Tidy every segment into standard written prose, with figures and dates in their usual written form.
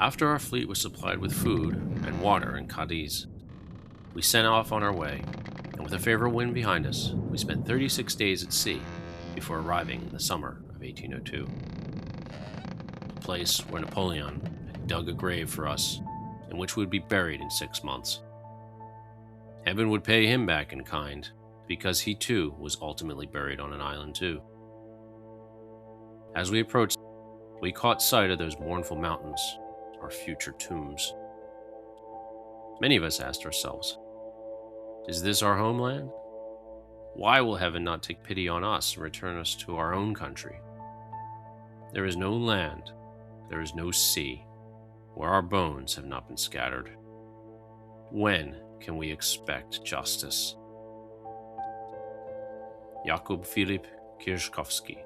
After our fleet was supplied with food and water in Cadiz, we set off on our way, and with a favorable wind behind us, we spent 36 days at sea before arriving in the summer of 1802. A place where Napoleon had dug a grave for us, in which we would be buried in 6 months. Heaven would pay him back in kind, because he too was ultimately buried on an island too. As we approached, we caught sight of those mournful mountains, our future tombs. Many of us asked ourselves, is this our homeland? Why will heaven not take pity on us and return us to our own country? There is no land, there is no sea, where our bones have not been scattered. When can we expect justice? Jakub Filip Kierzkowski,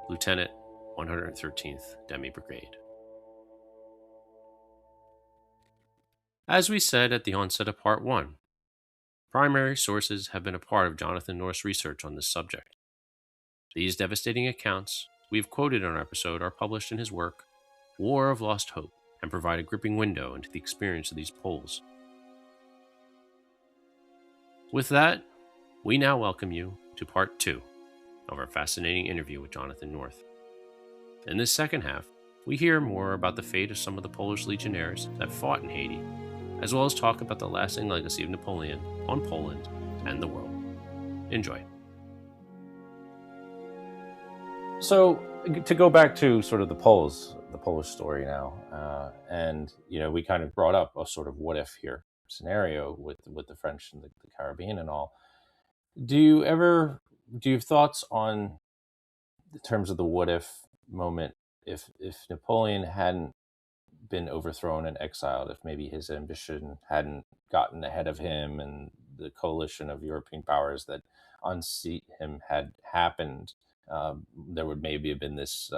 Lieutenant, 113th Demi Brigade. As we said at the onset of Part 1, primary sources have been a part of Jonathan North's research on this subject. These devastating accounts we have quoted in our episode are published in his work, War of Lost Hope, and provide a gripping window into the experience of these Poles. With that, we now welcome you to Part 2 of our fascinating interview with Jonathan North. In this second half, we hear more about the fate of some of the Polish legionnaires that fought in Haiti, as well as talk about the lasting legacy of Napoleon on Poland and the world. Enjoy. So, to go back to sort of the Polish story now, and we kind of brought up a sort of what if here scenario with the French and the Caribbean and all. Do you have thoughts on the terms of the what if moment if Napoleon hadn't been overthrown and exiled, if maybe his ambition hadn't gotten ahead of him and the coalition of European powers that unseat him had happened, there would maybe have been this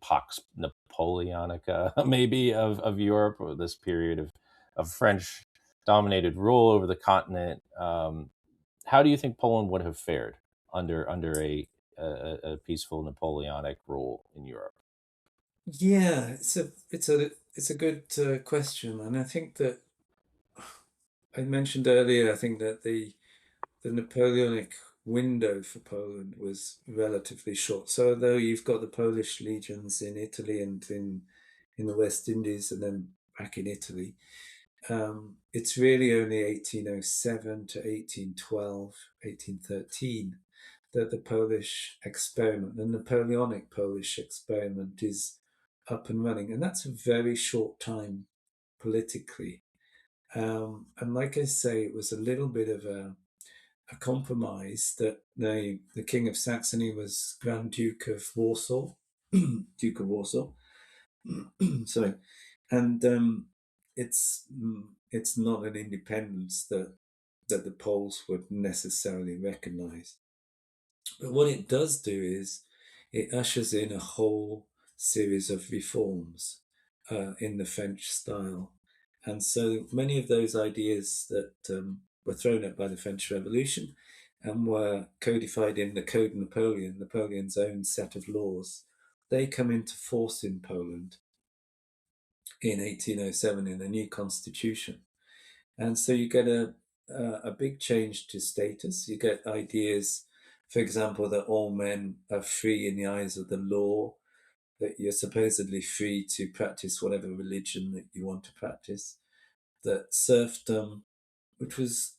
Pax Napoleonica maybe of Europe, or this period of French dominated rule over the continent. How do you think Poland would have fared under a peaceful Napoleonic rule in Europe? Yeah, it's a good question, and I think that I mentioned earlier. I think that the Napoleonic window for Poland was relatively short. So although you've got the Polish legions in Italy and in the West Indies, and then back in Italy, it's really only 1807 to 1812, 1813 that the Polish experiment, the Napoleonic Polish experiment, is up and running, and that's a very short time politically. And like I say, it was a little bit of a compromise that the King of Saxony was Grand Duke of Warsaw, Duke of Warsaw. Sorry, and it's not an independence that the Poles would necessarily recognise. But what it does do is it ushers in a whole series of reforms in the French style. And so many of those ideas that were thrown out by the French Revolution and were codified in the Code Napoleon, Napoleon's own set of laws, they come into force in Poland in 1807 in a new constitution. And so you get a big change to status. You get ideas, for example, that all men are free in the eyes of the law, that you're supposedly free to practice whatever religion that you want to practice, that serfdom, which was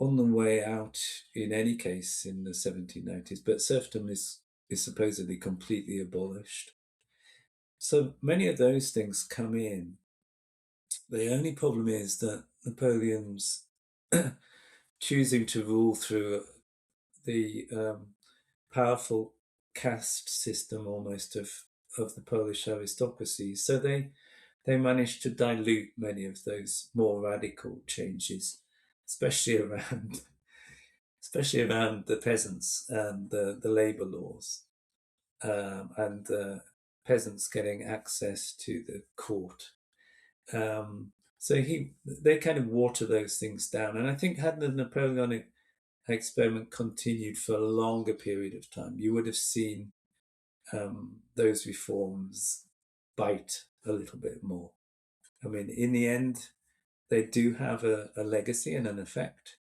on the way out in any case in the 1790s, but serfdom is supposedly completely abolished. So many of those things come in. The only problem is that Napoleon's choosing to rule through the powerful caste system almost of the Polish aristocracy. So they managed to dilute many of those more radical changes, especially around the peasants and the labor laws, and the peasants getting access to the court. So they kind of water those things down. And I think had the Napoleonic experiment continued for a longer period of time, you would have seen those reforms bite a little bit more. I mean, in the end, they do have a legacy and an effect.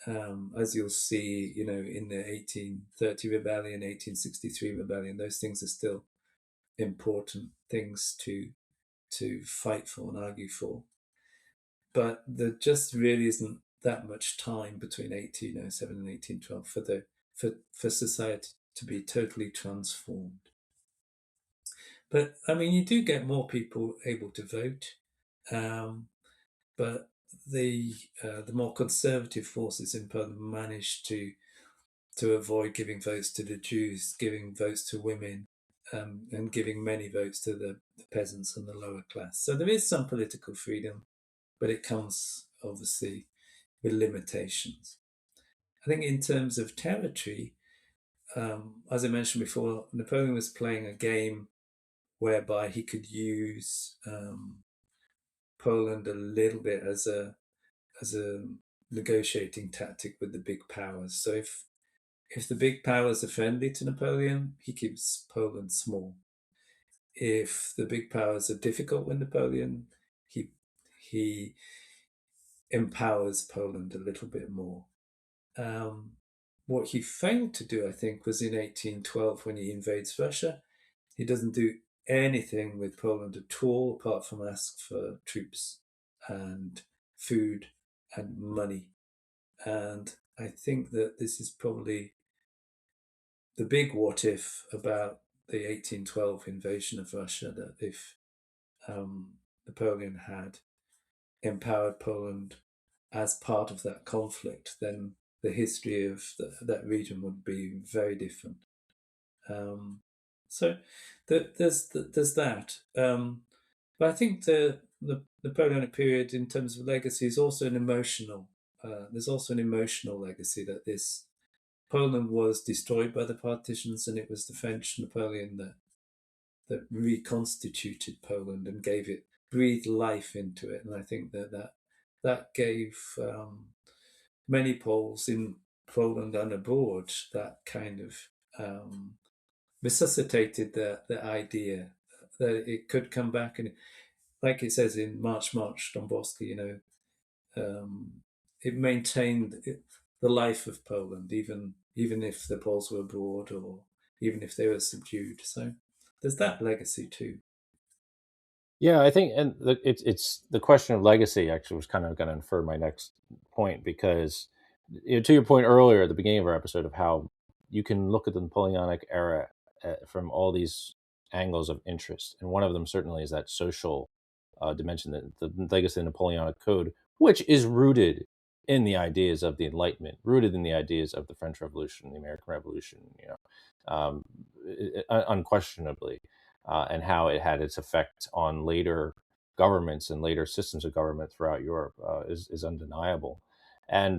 As you'll see, in the 1830 rebellion, 1863 rebellion, those things are still important things to fight for and argue for. But there just really isn't that much time between 1807 and 1812 for society to be totally transformed. But I mean, you do get more people able to vote, but the more conservative forces in Poland managed to avoid giving votes to the Jews, giving votes to women, and giving many votes to the peasants and the lower class. So there is some political freedom, but it comes obviously with limitations. I think in terms of territory, as I mentioned before, Napoleon was playing a game whereby he could use Poland a little bit as a negotiating tactic with the big powers. So if the big powers are friendly to Napoleon, he keeps Poland small. If the big powers are difficult with Napoleon, he empowers Poland a little bit more. What he failed to do, I think, was in 1812 when he invades Russia. He doesn't do anything with Poland at all, apart from ask for troops and food and money. And I think that this is probably the big what if about the 1812 invasion of Russia, that if Napoleon had empowered Poland as part of that conflict, then the history of that region would be very different. So there's that. But I think the Napoleonic period, in terms of legacy, is also an emotional. There's also an emotional legacy that this Poland was destroyed by the partitions, and it was the French Napoleon that reconstituted Poland and breathed life into it. And I think that gave many Poles in Poland and abroad that kind of resuscitated the idea that it could come back. And like it says in March Dombrowski, it maintained the life of Poland, even if the Poles were abroad or even if they were subdued. So there's that legacy too. Yeah, I think, and it's the question of legacy actually was kind of going to infer my next point, because to your point earlier at the beginning of our episode of how you can look at the Napoleonic era from all these angles of interest, and one of them certainly is that social dimension, the legacy of the Napoleonic Code, which is rooted in the ideas of the Enlightenment, rooted in the ideas of the French Revolution, the American Revolution, unquestionably. And how it had its effect on later governments and later systems of government throughout Europe is undeniable. And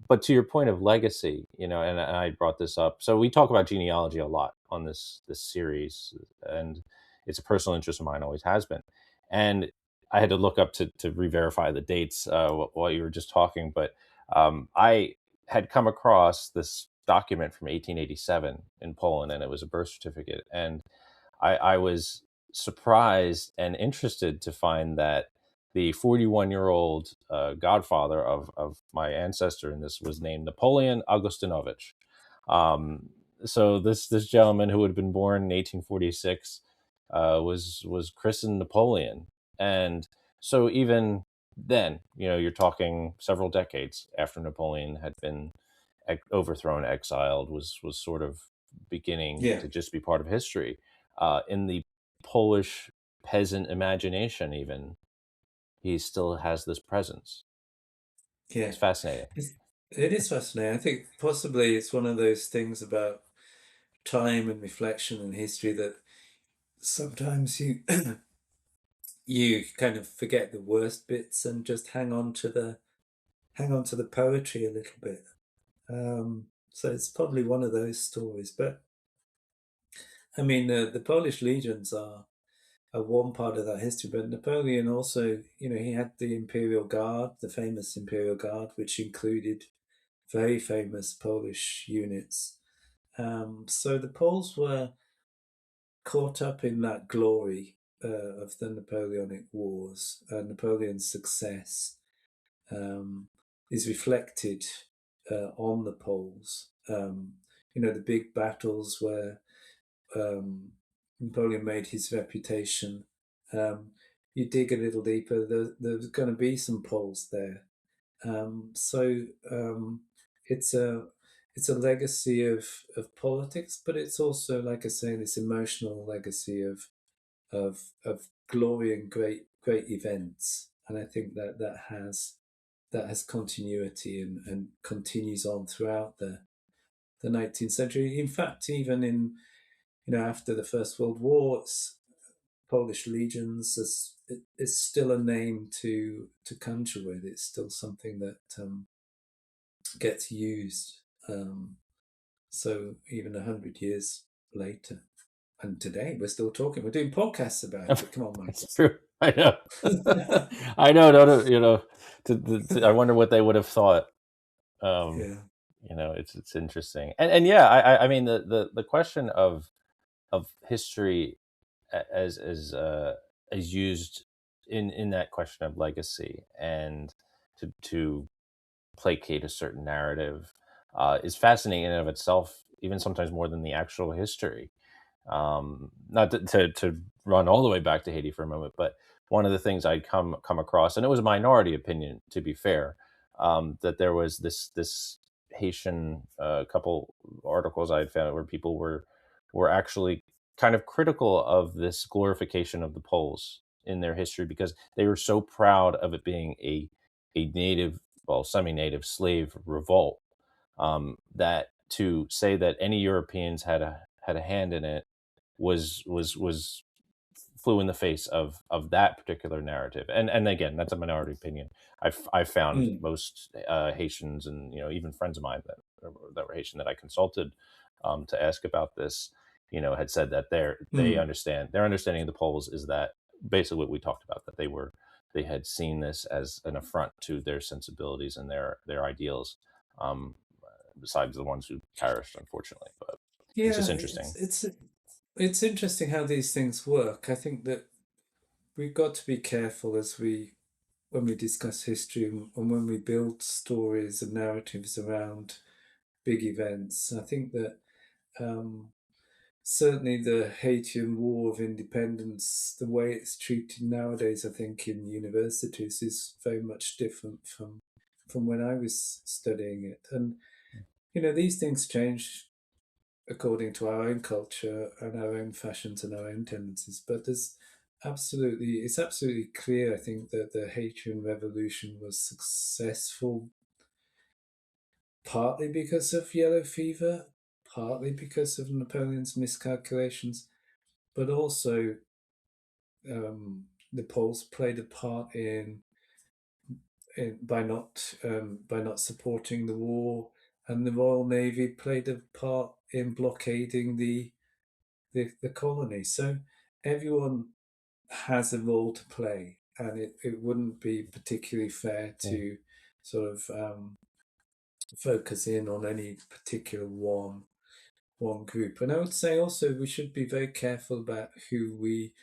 but to your point of legacy, and I brought this up. So we talk about genealogy a lot on this series, and it's a personal interest of mine, always has been. And I had to look up to re-verify the dates while you were just talking, but I had come across this document from 1887 in Poland, and it was a birth certificate, and I was surprised and interested to find that the 41-year-old godfather of my ancestor in this was named Napoleon Augustinovich. So this gentleman, who had been born in 1846, was christened Napoleon. And so even then, you're talking several decades after Napoleon had been overthrown, exiled, was sort of beginning Yeah. to just be part of history. In the Polish peasant imagination, even, he still has this presence. Yeah. It's fascinating. It is fascinating. I think possibly it's one of those things about time and reflection and history that sometimes you kind of forget the worst bits and just hang on to the poetry a little bit. So it's probably one of those stories. But I mean, the Polish legions are one part of that history. But Napoleon also, he had the Imperial Guard, the famous Imperial Guard, which included very famous Polish units. So the Poles were caught up in that glory of the Napoleonic Wars, Napoleon's success is reflected on the Poles. The big battles where Napoleon made his reputation. You dig a little deeper, there's going to be some Poles there. So it's a legacy of politics, but it's also, like I say, this emotional legacy of glory and great events. And I think that has continuity and continues on throughout the 19th century. In fact, even in after the First World War, Polish legions is still a name to conjure with. It's still something that gets used. So even 100 years later, and today we're still talking. We're doing podcasts about it. Come on, Mike. It's true. I know. I know. No, I wonder what they would have thought. Yeah. It's interesting, and yeah, I mean the question of history as used in that question of legacy and to placate a certain narrative is fascinating in and of itself, even sometimes more than the actual history. Not to run all the way back to Haiti for a moment, but one of the things I'd come across, and it was a minority opinion, to be fair, that there was this Haitian couple articles I had found where people were actually kind of critical of this glorification of the Poles in their history because they were so proud of it being a native, well, semi-native slave revolt, that to say that any Europeans had a hand in it was flew in the face of that particular narrative. And again, that's a minority opinion. I've found most Haitians and even friends of mine that were Haitian that I consulted to ask about this, had said that they understand, their understanding of the Poles is that basically what we talked about, that they had seen this as an affront to their sensibilities and their ideals, besides the ones who perished, unfortunately. But it's just interesting. It's interesting how these things work. I think that we've got to be careful when we discuss history and when we build stories and narratives around big events. I think that certainly the Haitian War of Independence, the way it's treated nowadays, I think in universities, is very much different from when I was studying it. And these things change according to our own culture and our own fashions and our own tendencies. But it's absolutely clear, I think, that the Haitian Revolution was successful partly because of yellow fever, partly because of Napoleon's miscalculations, but also the Poles played a part by not supporting the war, and the Royal Navy played a part in blockading the colony. So everyone has a role to play, and it wouldn't be particularly fair to sort of focus in on any particular one group. And I would say also we should be very careful about who we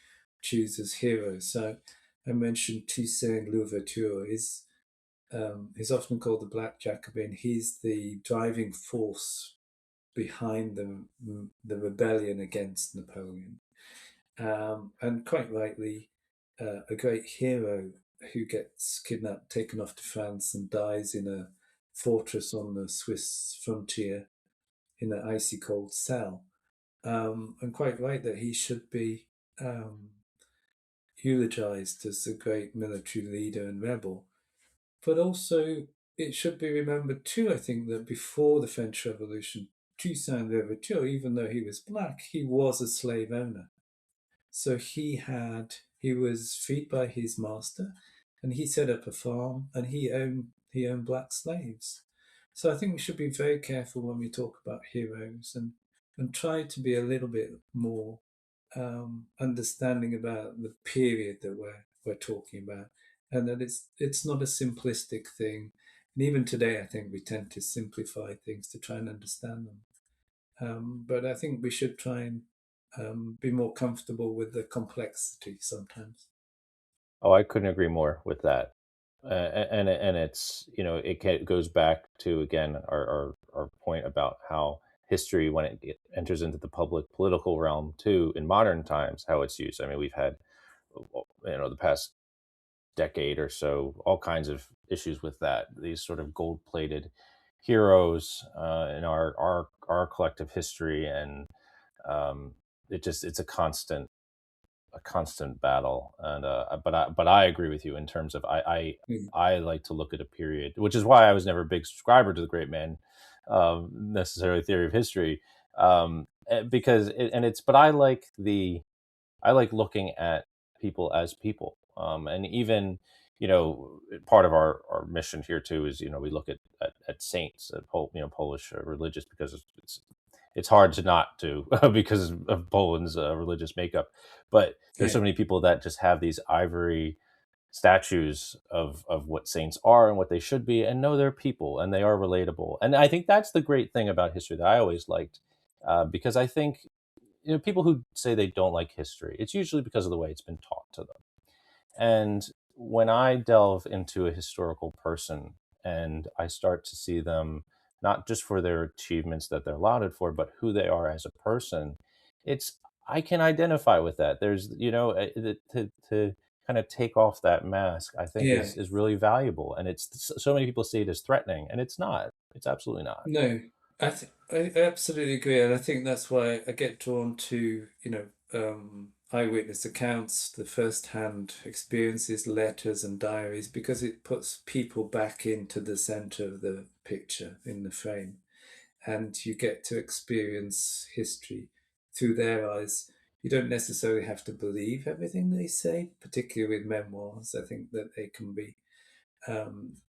choose as heroes. So I mentioned Toussaint Louverture. He's often called the Black Jacobin. He's the driving force behind the rebellion against Napoleon, and quite rightly, a great hero who gets kidnapped, taken off to France, and dies in a fortress on the Swiss frontier in an icy cold cell. And quite right that he should be eulogized as a great military leader and rebel. But also, it should be remembered too, I think, that before the French Revolution, Toussaint Louverture, even though he was black, he was a slave owner. So he was freed by his master, and he set up a farm, and he owned black slaves. So I think we should be very careful when we talk about heroes and try to be a little bit more understanding about the period that we're talking about, and that it's not a simplistic thing. And even today, I think we tend to simplify things to try and understand them. But I think we should try and be more comfortable with the complexity sometimes. Oh, I couldn't agree more with that. And it's, it goes back to, again, our point about how history, when it enters into the public political realm too, in modern times, how it's used. I mean, we've had, the past decade or so, all kinds of issues with that. These sort of gold-plated heroes in our collective history, and it's a constant battle. And but I agree with you in terms of, Mm. I like to look at a period, which is why I was never a big subscriber to the great man, necessarily theory of history, because it's, but I like looking at people as people, and even, part of our mission here too is, we look at saints, Polish religious, because it's hard to not do because of Poland's religious makeup. But there's Yeah, so many people that just have these ivory statues of what saints are and what they should be, and know they're people and they are relatable. And I think that's the great thing about history that I always liked, because I think, people who say they don't like history, it's usually because of the way it's been taught to them. And when I delve into a historical person and I start to see them not just for their achievements that they're lauded for, but who they are as a person, it's I can identify with that. There's, to kind of take off that mask, I think yeah. is really valuable. And it's so many people see it as threatening, and it's not. It's absolutely not. No, I absolutely agree, and I think that's why I get drawn to, eyewitness accounts, the first-hand experiences, letters and diaries, because it puts people back into the center of the picture in the frame, and you get to experience history through their eyes. You don't necessarily have to believe everything they say, particularly with memoirs. I think that they can be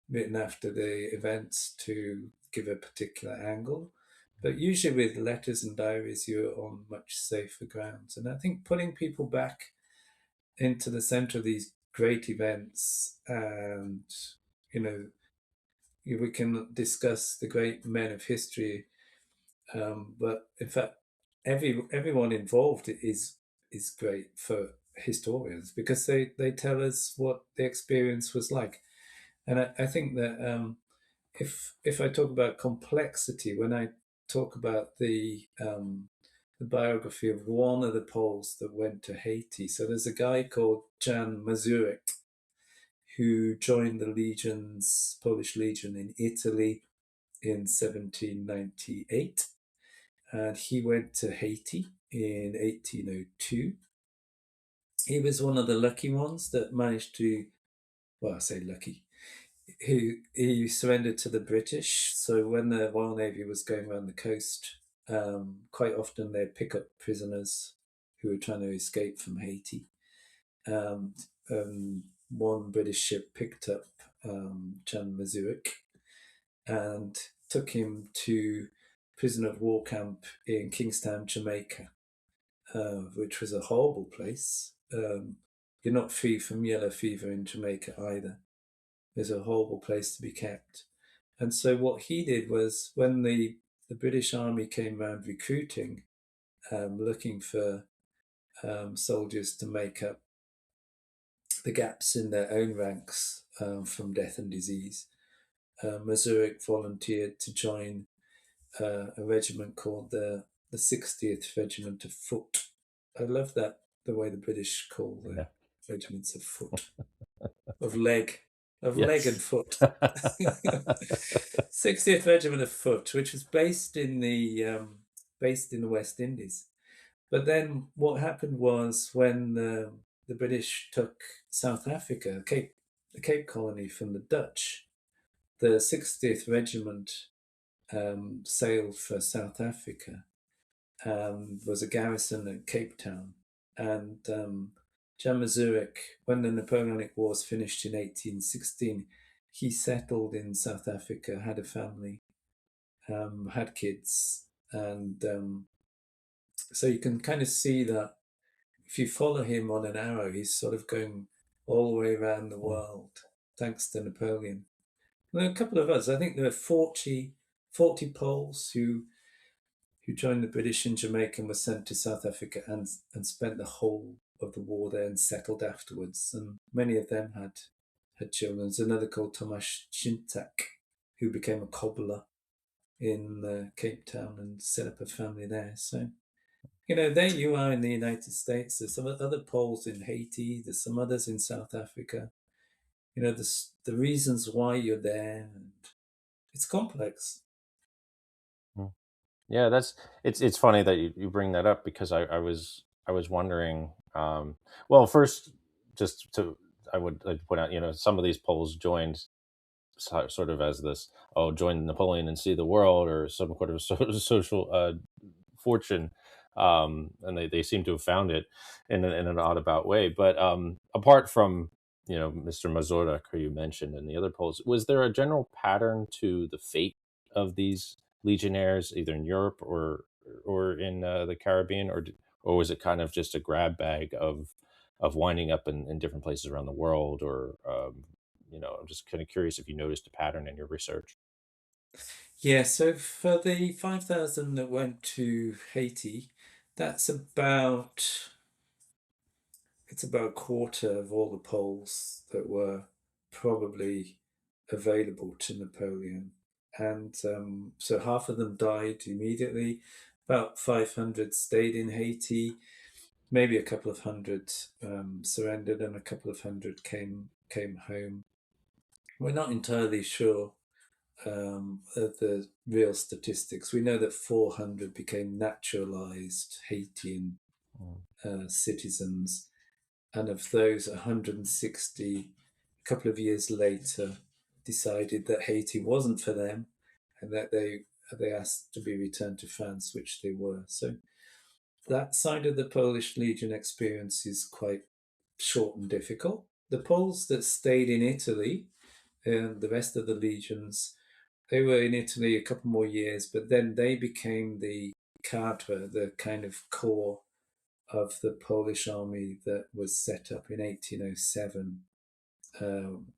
written after the events to give a particular angle. But usually with letters and diaries, you're on much safer grounds. And I think putting people back into the center of these great events, and, you know, we can discuss the great men of history, but in fact, everyone involved is great for historians, because they tell us what the experience was like. And I think that if I talk about complexity, when I talk about the biography of one of the Poles that went to Haiti, so there's a guy called Jan Mazurek who joined the legions, Polish Legion in Italy in 1798, and he went to Haiti in 1802. He was one of the lucky ones that managed to, well, I say lucky, he surrendered to the British. So when the Royal Navy was going around the coast, quite often they'd pick up prisoners who were trying to escape from Haiti. And one British ship picked up Jan Mazurek and took him to prisoner of war camp in Kingstown, Jamaica, which was a horrible place. You're not free from yellow fever in Jamaica either. It's a horrible place to be kept. And so what he did was, when the British Army came around recruiting, looking for soldiers to make up the gaps in their own ranks from death and disease, Mazurek volunteered to join a regiment called the 60th Regiment of Foot. I love that, the way the British call Yeah. their regiments of foot, of leg, and Yes. foot. 60th Regiment of Foot, which was based in the West Indies. But then what happened was, when the British took South Africa, the Cape Colony, from the Dutch, the 60th Regiment sailed for South Africa, was a garrison at Cape Town. And Jan Mazurek, when the Napoleonic Wars finished in 1816, he settled in South Africa, had a family, had kids. And so you can kind of see that if you follow him on an arrow, he's sort of going all the way around the world, thanks to Napoleon. And there are a couple of us. I think there are 40 Poles who who joined the British in Jamaica and were sent to South Africa and spent the whole of the war there and settled afterwards. And many of them had children. There's another called Thomas Shintak, who became a cobbler in Cape Town and set up a family there. So, there you are in the United States. There's some other Poles in Haiti. There's some others in South Africa. The reasons why you're there, and it's complex. Yeah, it's funny that you bring that up, because I was wondering. Well, first, just to I would like to point out, some of these Poles joined sort of as this, join Napoleon and see the world, or some sort of social fortune, and they seem to have found it in an odd about way. But apart from Mr. Mazurek, who you mentioned, and the other Poles, was there a general pattern to the fate of these legionnaires, either in Europe or in the Caribbean, or was it kind of just a grab bag of winding up in different places around the world? Or I'm just kind of curious if you noticed a pattern in your research. Yeah, so for the 5,000 that went to Haiti, it's about a quarter of all the Poles that were probably available to Napoleon. And so half of them died immediately. About 500 stayed in Haiti. Maybe a couple of hundred surrendered, and a couple of hundred came home. We're not entirely sure of the real statistics. We know that 400 became naturalized Haitian citizens, and of those, 160, a couple of years later, decided that Haiti wasn't for them, and that they asked to be returned to France, which they were. So that side of the Polish Legion experience is quite short and difficult. The Poles that stayed in Italy and the rest of the legions, they were in Italy a couple more years, but then they became the cadre, the kind of core of the Polish army that was set up in 1807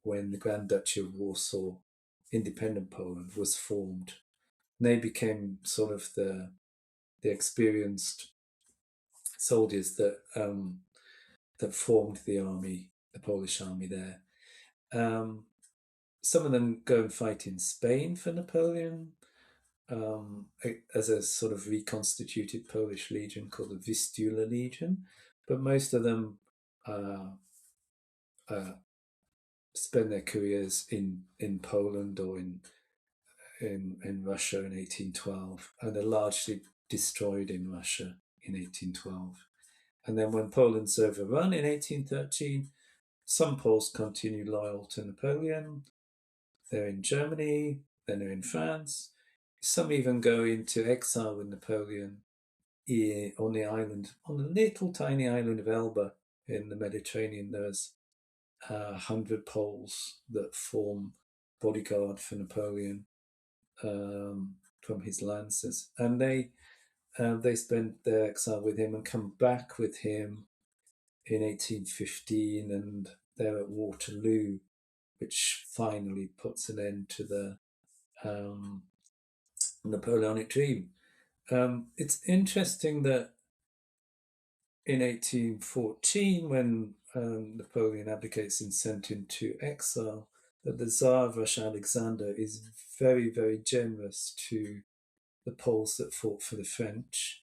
when the Grand Duchy of Warsaw, independent Poland, was formed. And they became sort of the experienced soldiers that formed the army, the Polish army there. Some of them go and fight in Spain for Napoleon as a sort of reconstituted Polish legion called the Vistula Legion, but most of them spend their careers in Poland or in Russia in 1812, and are largely destroyed in Russia in 1812. And then when Poland's overrun in 1813, some Poles continue loyal to Napoleon. They're in Germany, then they're in France. Some even go into exile with Napoleon on the island, on the little tiny island of Elba in the Mediterranean. There's 100 Poles that form bodyguard for Napoleon from his lancers, and they spend their exile with him and come back with him in 1815, and they're at Waterloo, which finally puts an end to the Napoleonic dream. It's interesting that in 1814, when Napoleon abdicates and sent into exile, that the Tsar of Russia, Alexander, is very, very generous to the Poles that fought for the French.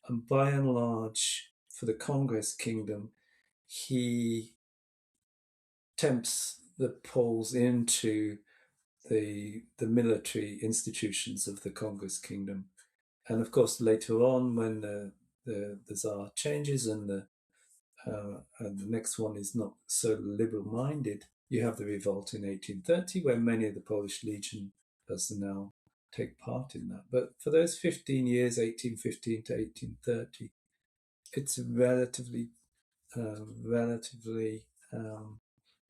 And by and large, for the Congress kingdom, he tempts the Poles into the military institutions of the Congress kingdom. And of course, later on, when the Tsar changes and the next one is not so liberal-minded, you have the revolt in 1830, where many of the Polish Legion personnel take part in that. But for those 15 years, 1815 to 1830, it's a relatively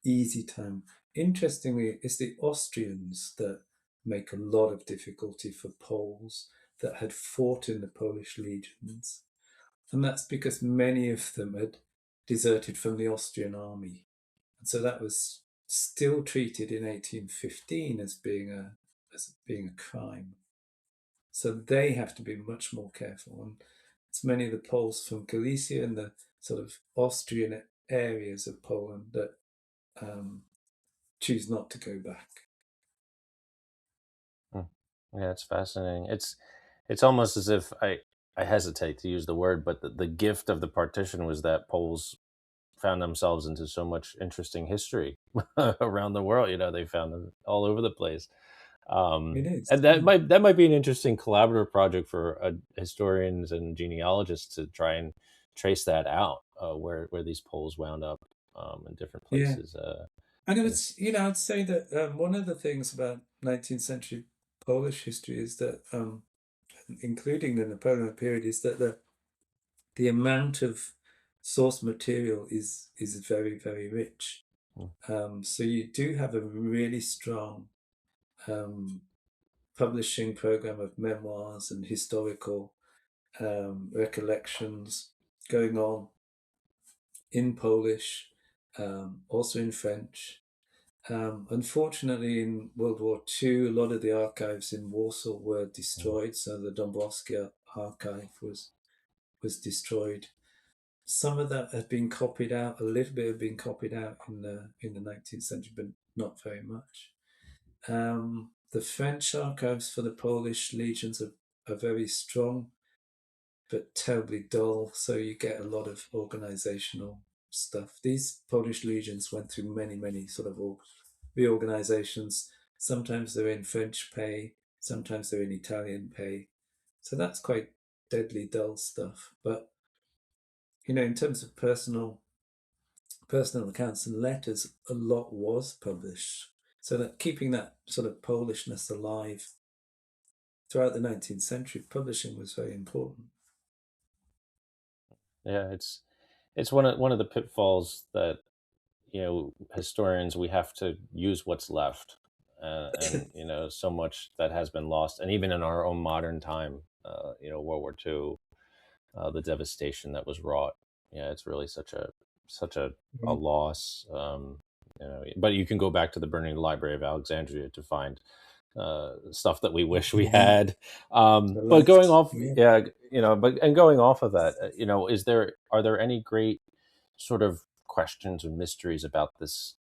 easy time. Interestingly, it's the Austrians that make a lot of difficulty for Poles that had fought in the Polish legions. And that's because many of them had deserted from the Austrian army. And so that was still treated in 1815 as being a crime. So they have to be much more careful. And it's many of the Poles from Galicia and the sort of Austrian areas of Poland that choose not to go back. Yeah, it's fascinating. It's almost as if I hesitate to use the word, but the gift of the partition was that Poles found themselves into so much interesting history around the world. They found them all over the place. It is. And that might be an interesting collaborative project for historians and genealogists to try and trace that out, where these Poles wound up in different Yeah. places. And it was, I'd say that one of the things about 19th century Polish history is that, including the Napoleon period, is that the amount of source material is very, very rich. So you do have a really strong publishing program of memoirs and historical recollections going on in Polish, also in French. Unfortunately, in World War II, a lot of the archives in Warsaw were destroyed. So the Dąbrowski archive was destroyed. Some of that has been copied out. A little bit had been copied out in the 19th century, but not very much. The French archives for the Polish legions are very strong, but terribly dull. So you get a lot of organizational stuff. These Polish legions went through many, many sort of reorganizations. Sometimes they're in French pay, sometimes they're in Italian pay. So that's quite deadly dull stuff. But in terms of personal accounts and letters, a lot was published. So that keeping that sort of Polishness alive throughout the 19th century, publishing was very important. Yeah, it's one of the pitfalls that historians, we have to use what's left, and so much that has been lost, and even in our own modern time, World War II, the devastation that was wrought. Yeah, it's really such a loss. But you can go back to the burning Library of Alexandria to find stuff that we wish we had. But going off, yeah, going off of that, are there any great sort of questions or mysteries about this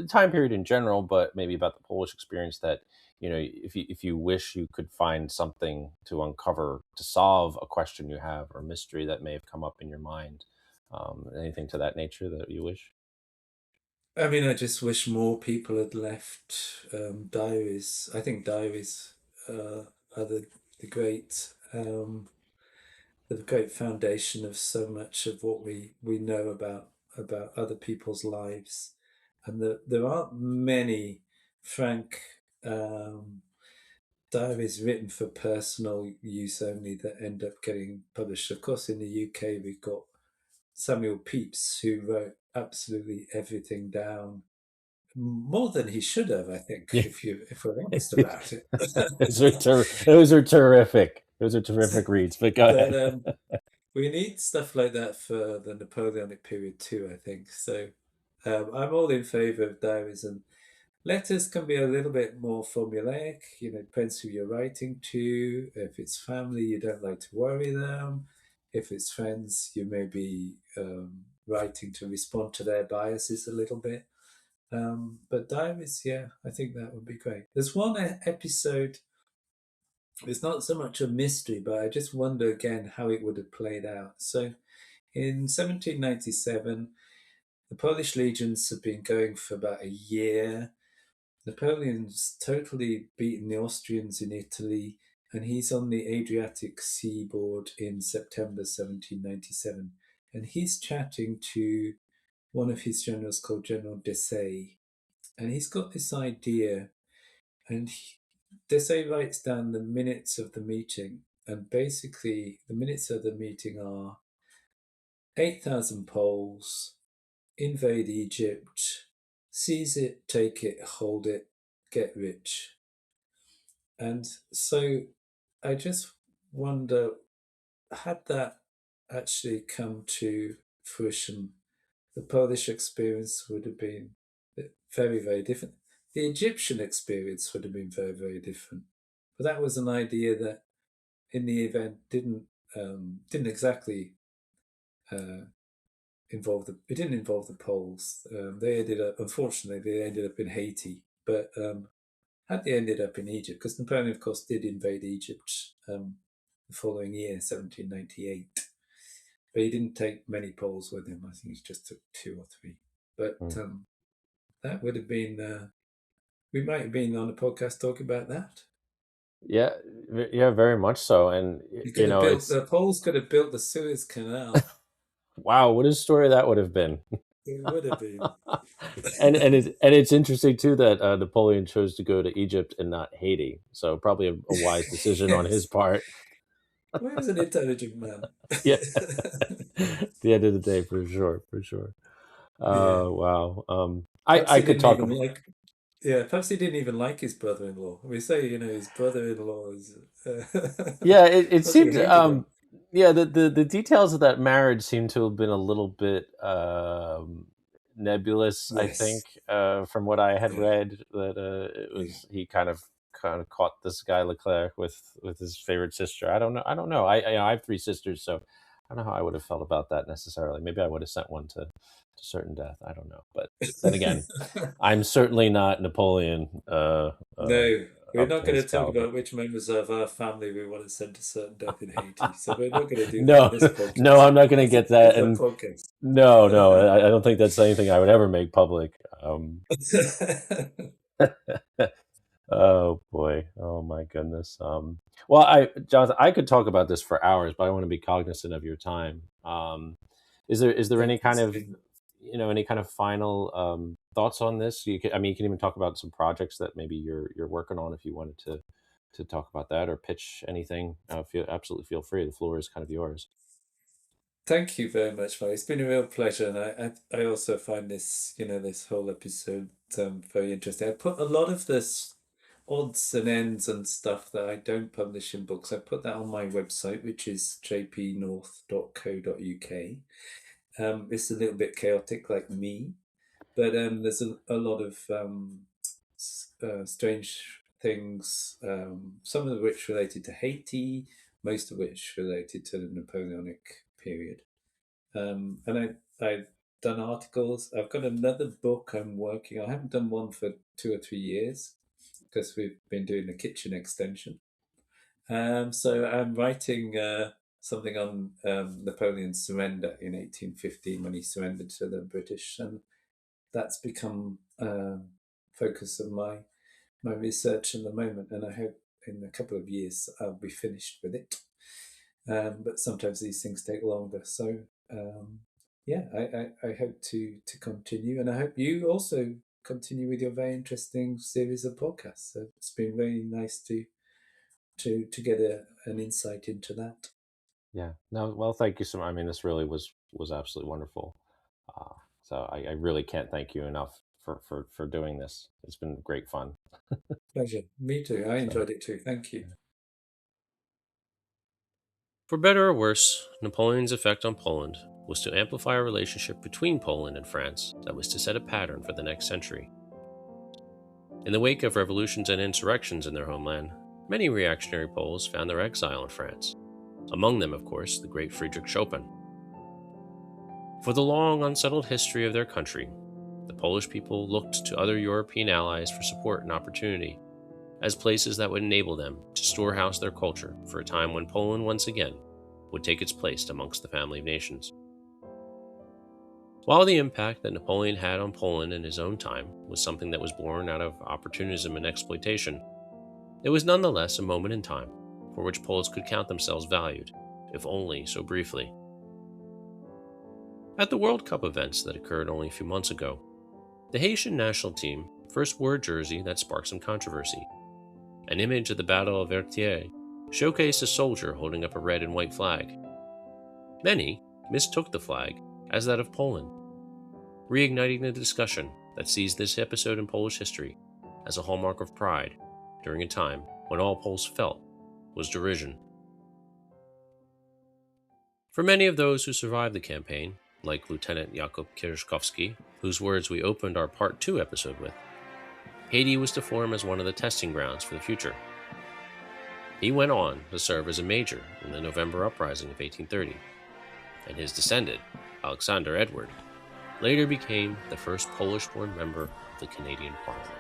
time period in general, but maybe about the Polish experience that if you wish you could find something to uncover to solve a question you have or a mystery that may have come up in your mind, anything to that nature that you wish? I mean, I just wish more people had left diaries. I think diaries are the great foundation of so much of what we know about other people's lives, and there aren't many frank diaries written for personal use only that end up getting published. Of course, in the UK, we've got Samuel Pepys, who wrote absolutely everything down, more than he should have, I think, Yeah. if we're honest about it. Those are terrific. Those are terrific reads. But go ahead. We need stuff like that for the Napoleonic period too, I think. So I'm all in favour of diaries, and letters can be a little bit more formulaic. Depends who you're writing to. If it's family, you don't like to worry them. If it's friends, you may be writing to respond to their biases a little bit. But diaries, yeah, I think that would be great. There's one episode, it's not so much a mystery, but I just wonder again how it would have played out. So in 1797, the Polish legions have been going for about a year. Napoleon's totally beaten the Austrians in Italy, and he's on the Adriatic seaboard in September 1797. And he's chatting to one of his generals called General Desaix. And he's got this idea, and Desaix writes down the minutes of the meeting. And basically, the minutes of the meeting are 8,000 Poles invade Egypt, seize it, take it, hold it, get rich. And so I just wonder, had that actually come to fruition, the Polish experience would have been very, very different. The Egyptian experience would have been very, very different. But that was an idea that in the event didn't exactly involve it didn't involve the Poles. They ended up, unfortunately, in Haiti, but had they ended up in Egypt, because Napoleon, of course, did invade Egypt the following year, 1798. But he didn't take many Poles with him. I think he just took 2 or 3. But that would have been, we might have been on a podcast talking about that. Yeah, very much so. And The Poles could have built the Suez Canal. Wow, what a story that would have been. It would have been. and it's interesting too that Napoleon chose to go to Egypt and not Haiti. So probably a wise decision on his part. Well, he was an intelligent man. Yeah. At the end of the day, for sure. Yeah. Wow. I could talk about. Perhaps he didn't even like his brother-in-law. We say, his brother-in-law is. Yeah, it seemed. Yeah, the details of that marriage seem to have been a little bit nebulous. Yes. I think from what I had read, that it was he kind of caught this guy Leclerc with his favorite sister. I don't know. I have 3 sisters, so I don't know how I would have felt about that necessarily. Maybe I would have sent one to certain death. I don't know. But then again, I'm certainly not Napoleon. No, we're not going to talk about which members of our family we want to send to certain death in Haiti. So we're not going to do that in this podcast. No, I'm not going to get that. And no, I don't think that's anything I would ever make public. Oh boy. Oh my goodness. Well, Jonathan, I could talk about this for hours, but I want to be cognizant of your time. Is there any kind of final thoughts on this? You can even talk about some projects that maybe you're working on if you wanted to talk about that or pitch anything. Absolutely feel free. The floor is kind of yours. Thank you very much, Mike. It's been a real pleasure, and I also find this this whole episode very interesting. I put a lot of this odds and ends and stuff that I don't publish in books. I put that on my website, which is jpnorth.co.uk. It's a little bit chaotic, like me, but there's a lot of strange things, some of which related to Haiti, most of which related to the Napoleonic period. And I've done articles. I've got another book I'm working on. I haven't done one for 2 or 3 years because we've been doing the kitchen extension. So I'm writing something on Napoleon's surrender in 1815 when he surrendered to the British, and that's become focus of my research at the moment. And I hope in a couple of years I'll be finished with it. But sometimes these things take longer. So I hope to continue, and I hope you also continue with your very interesting series of podcasts. So it's been very nice to get an insight into that. Yeah. No. Well, thank you so much. I mean, this really was absolutely wonderful. So I really can't thank you enough for doing this. It's been great fun. Pleasure. Me too. I enjoyed it too. Thank you. For better or worse, Napoleon's effect on Poland was to amplify a relationship between Poland and France that was to set a pattern for the next century. In the wake of revolutions and insurrections in their homeland, many reactionary Poles found their exile in France. Among them, of course, the great Friedrich Chopin. For the long, unsettled history of their country, the Polish people looked to other European allies for support and opportunity, as places that would enable them to storehouse their culture for a time when Poland once again would take its place amongst the family of nations. While the impact that Napoleon had on Poland in his own time was something that was born out of opportunism and exploitation, it was nonetheless a moment in time for which Poles could count themselves valued, if only so briefly. At the World Cup events that occurred only a few months ago, the Haitian national team first wore a jersey that sparked some controversy. An image of the Battle of Vertières showcased a soldier holding up a red and white flag. Many mistook the flag as that of Poland, reigniting the discussion that sees this episode in Polish history as a hallmark of pride during a time when all Poles felt was derision. For many of those who survived the campaign, like Lieutenant Jakub Kierzkowski, whose words we opened our Part 2 episode with, Haiti was to form as one of the testing grounds for the future. He went on to serve as a major in the November Uprising of 1830, and his descendant, Alexander Edward, later became the first Polish-born member of the Canadian Parliament.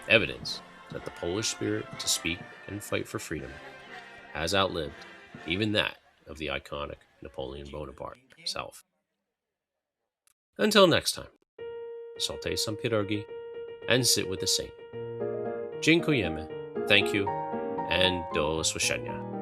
Evidence that the Polish spirit to speak and fight for freedom has outlived even that of the iconic Napoleon Bonaparte himself. Until next time, saute some pierogi and sit with the saint. Dziękujemy, thank you, and do słyszenia.